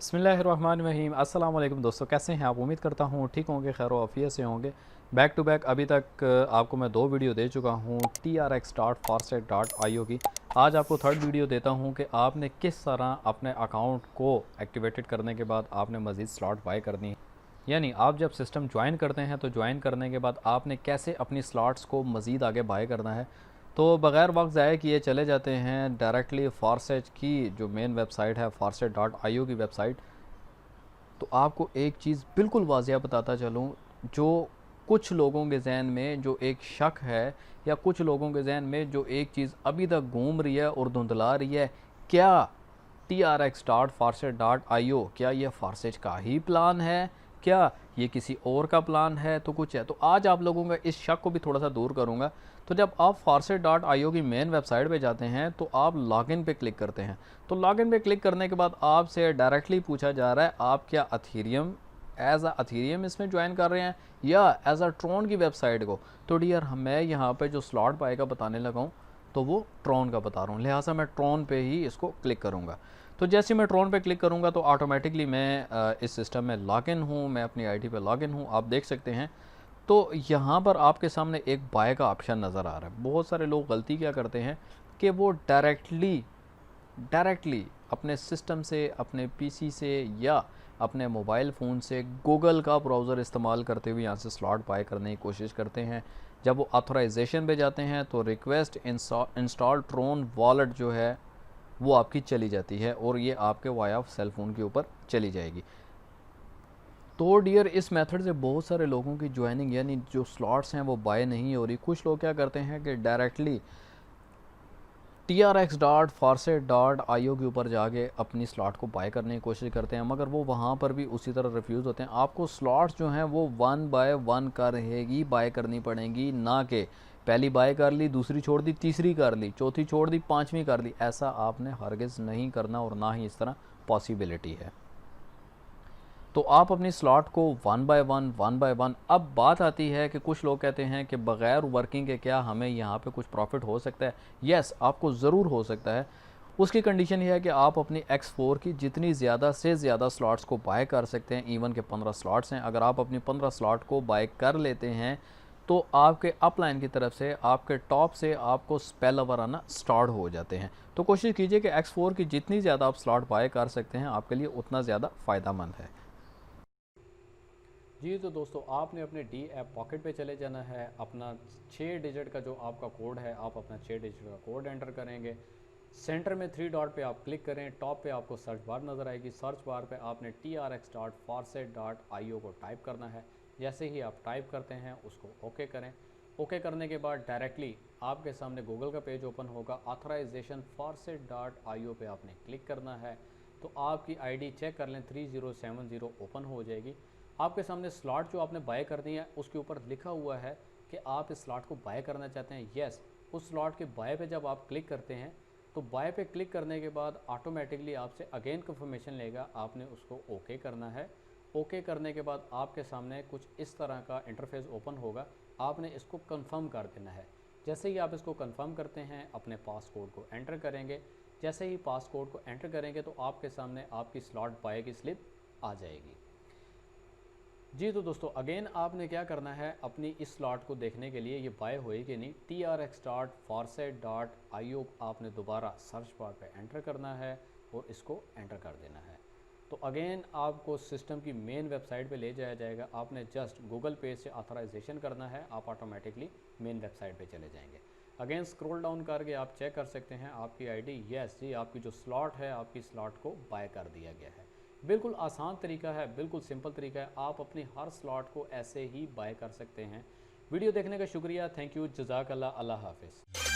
बिस्मिल्लाहिर्रहमानिर्रहीम। अस्सलाम वालेकुम दोस्तों, कैसे हैं आप? उम्मीद करता हूँ ठीक होंगे, खैर आफियत से होंगे। बैक टू बैक अभी तक आपको मैं 2 वीडियो दे चुका हूँ trx.farset.io की। आज आपको थर्ड वीडियो देता हूँ कि आपने किस तरह अपने अकाउंट को एक्टिवेटेड करने के बाद आपने मज़ीद स्लॉट बाय करनी है। यानी आप जब सिस्टम ज्वाइन करते हैं तो ज्वाइन करने के बाद आपने कैसे अपनी स्लॉट्स को मज़ीद आगे बाय करना है। तो बग़ैर वक्त ज़ाया किए चले जाते हैं डायरेक्टली फारसेट की जो मेन वेबसाइट है, farset.io की वेबसाइट। तो आपको एक चीज़ बिल्कुल वाज़िया बताता चलूँ, जो कुछ लोगों के जहन में जो एक शक है या कुछ लोगों के जहन में जो एक चीज़ अभी तक घूम रही है और धुंधला रही है, क्या trx.farset.io क्या ये फारसेट का ही प्लान है, क्या ये किसी और का प्लान है, तो कुछ है। तो आज आप लोगों का इस शक को भी थोड़ा सा दूर करूँगा। तो जब आप farset.io की मेन वेबसाइट पे जाते हैं तो आप लॉगिन पे क्लिक करते हैं। तो लॉगिन पे क्लिक करने के बाद आपसे डायरेक्टली पूछा जा रहा है आप क्या अथीरियम एज अथीरियम इसमें ज्वाइन कर रहे हैं या एज अ ट्रॉन की वेबसाइट को। तो डियर मैं यहाँ पे जो स्लॉट बाय का बताने लगा हूँ तो वो ट्रॉन का बता रहा हूँ, लिहाजा मैं ट्रॉन पे ही इसको क्लिक करूँगा। तो जैसे मैं ट्रॉन पे क्लिक करूँगा तो ऑटोमेटिकली मैं इस सिस्टम में लॉगिन हूँ, मैं अपनी आईडी पे लॉगिन हूँ, आप देख सकते हैं। तो यहाँ पर आपके सामने एक बाय का ऑप्शन नज़र आ रहा है। बहुत सारे लोग गलती क्या करते हैं कि वो डायरेक्टली अपने सिस्टम से, अपने पीसी से या अपने मोबाइल फ़ोन से गूगल का ब्राउज़र इस्तेमाल करते हुए यहाँ से स्लॉट बाय करने की कोशिश करते हैं। जब वो ऑथराइजेशन पे जाते हैं तो रिक्वेस्ट इंस्टॉल ट्रोन वॉलेट जो है वो आपकी चली जाती है और ये आपके वाया सेल फ़ोन के ऊपर चली जाएगी। तो डियर इस मेथड से बहुत सारे लोगों की ज्वाइनिंग यानी जो स्लॉट्स हैं वो बाय नहीं हो रही। कुछ लोग क्या करते हैं कि डायरेक्टली trx.farset.io के ऊपर जाके अपनी स्लॉट को बाय करने की कोशिश करते हैं, मगर वो वहाँ पर भी उसी तरह रिफ्यूज़ होते हैं। आपको स्लॉट्स जो हैं वो 1 बाय 1 कर रहेगी बाय करनी पड़ेंगी, ना कि पहली बाय कर ली, दूसरी छोड़ दी, तीसरी कर ली, चौथी छोड़ दी, पाँचवीं कर ली। ऐसा आपने हरगिज़ नहीं करना और ना ही इस तरह पॉसिबिलिटी है। तो आप अपनी स्लॉट को 1 बाय 1 अब बात आती है कि कुछ लोग कहते हैं कि बग़ैर वर्किंग के क्या हमें यहाँ पे कुछ प्रॉफिट हो सकता है। यस, आपको ज़रूर हो सकता है। उसकी कंडीशन ये है कि आप अपनी X4 की जितनी ज़्यादा से ज़्यादा स्लॉट्स को बाय कर सकते हैं। इवन के 15 स्लॉट्स हैं, अगर आप अपनी 15 स्लॉट को बाय कर लेते हैं तो आपके अपलाइन की तरफ से आपके टॉप से आपको स्पेल ओवर आना स्टार्ट हो जाते हैं। तो कोशिश कीजिए कि X4 की जितनी ज़्यादा आप स्लॉट बाय कर सकते हैं आपके लिए उतना ज़्यादा फ़ायदा मंद है। जी तो दोस्तों, आपने अपने डी ऐप पॉकेट पे चले जाना है। अपना 6 डिजिट का जो आपका कोड है, आप अपना 6 डिजिट का कोड एंटर करेंगे। सेंटर में 3 डॉट पे आप क्लिक करें, टॉप पे आपको सर्च बार नज़र आएगी। सर्च बार पे आपने trx.farset.io को टाइप करना है। जैसे ही आप टाइप करते हैं उसको ओके करें। ओके करने के बाद डायरेक्टली आपके सामने गूगल का पेज ओपन होगा। ऑथराइजेशन farset.io पे आपने क्लिक करना है। तो आपकी आईडी चेक कर लें 3070 ओपन हो जाएगी। आपके सामने स्लॉट जो आपने बाय करनी है उसके ऊपर लिखा हुआ है कि आप इस स्लॉट को बाय करना चाहते हैं। यस, उस स्लॉट के बाय पे जब आप क्लिक करते हैं तो बाय पे क्लिक करने के बाद ऑटोमेटिकली आपसे अगेन कंफर्मेशन लेगा, आपने उसको ओके करना है। ओके करने के बाद आपके सामने कुछ इस तरह का इंटरफेस ओपन होगा, आपने इसको कंफर्म कर देना है। जैसे ही आप इसको कंफर्म करते हैं अपने पासकोड को एंटर करेंगे। जैसे ही पासकोड को एंटर करेंगे तो आपके सामने आपकी स्लॉट बाय की स्लिप आ जाएगी। जी तो दोस्तों, अगेन आपने क्या करना है, अपनी इस स्लॉट को देखने के लिए ये बाय हुई कि नहीं, trx.farset.io आपने दोबारा सर्च बार पे एंटर करना है और इसको एंटर कर देना है। तो अगेन आपको सिस्टम की मेन वेबसाइट पे ले जाया जाएगा। आपने जस्ट गूगल पेज से ऑथराइजेशन करना है, आप ऑटोमेटिकली मेन वेबसाइट पे चले जाएंगे। अगेन स्क्रॉल डाउन करके आप चेक कर सकते हैं आपकी आईडी। यस जी, आपकी जो स्लॉट है, आपकी स्लॉट को बाय कर दिया गया है। बिल्कुल आसान तरीका है, बिल्कुल सिंपल तरीका है। आप अपनी हर स्लॉट को ऐसे ही बाय कर सकते हैं। वीडियो देखने का शुक्रिया, थैंक यू, जज़ाकल्लाह, अल्लाह हाफिज़।